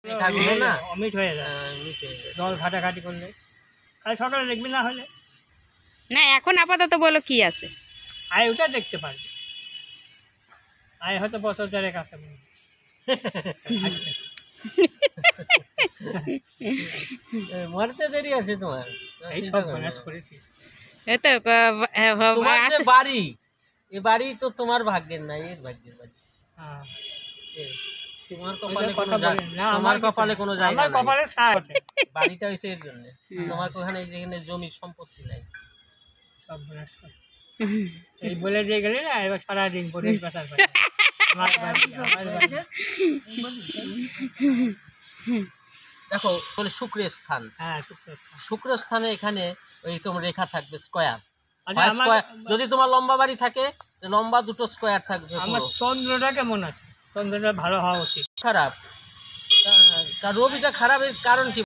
লেখাগুলো না অমিট হয়ে যায়, মিট হয়ে যায়। জল ঘাটাঘাটি করলে। কাল সকালে দেখবি না হলে না এখন আপাতত বলো কি আছে? আয় ওটা দেখতে পারবি, আয় হয়তো বছর দেড়েক আছে মরতে দেরি আছে তোমার। এই সব ম্যানেজ করেছি। এই তো তোমার যে আছে। বাড়ি, এই বাড়ি তো তোমার ভাগ্যের নাই, এর ভাগ্যের বাড়ি। হ্যাঁ, তোমার কপালে কোনো কথা বলেন না, তোমার কপালে কোনো জায়গা আমার নাই। কপালে ছায়া আছে। বাড়িটা হইছে এর জন্য। তোমার ওখানে যেখানে জমি সম্পত্তি নাই। সব ম্যানেজ করে এই বলে দিয়ে গেলে না, এবার সারাদিন বোনের কথা আমার বাড়ি, আমার বাড়ি। দেখো বলে শুক্রের স্থান, হ্যাঁ, শুক্রস্থান। শুক্র স্থানে এখানে ওই তোমার রেখা থাকবে স্কয়ার। আচ্ছা, আমার যদি তোমার লম্বা বাড়ি থাকে লম্বা দুটো স্কয়ার থাকবে। আমার পুরো চন্দ্রটা কেমন আছে? চন্দ্রটা ভালো হওয়া উচিত। খারাপ, কারণ রবিটা খারাপের কারণ কি?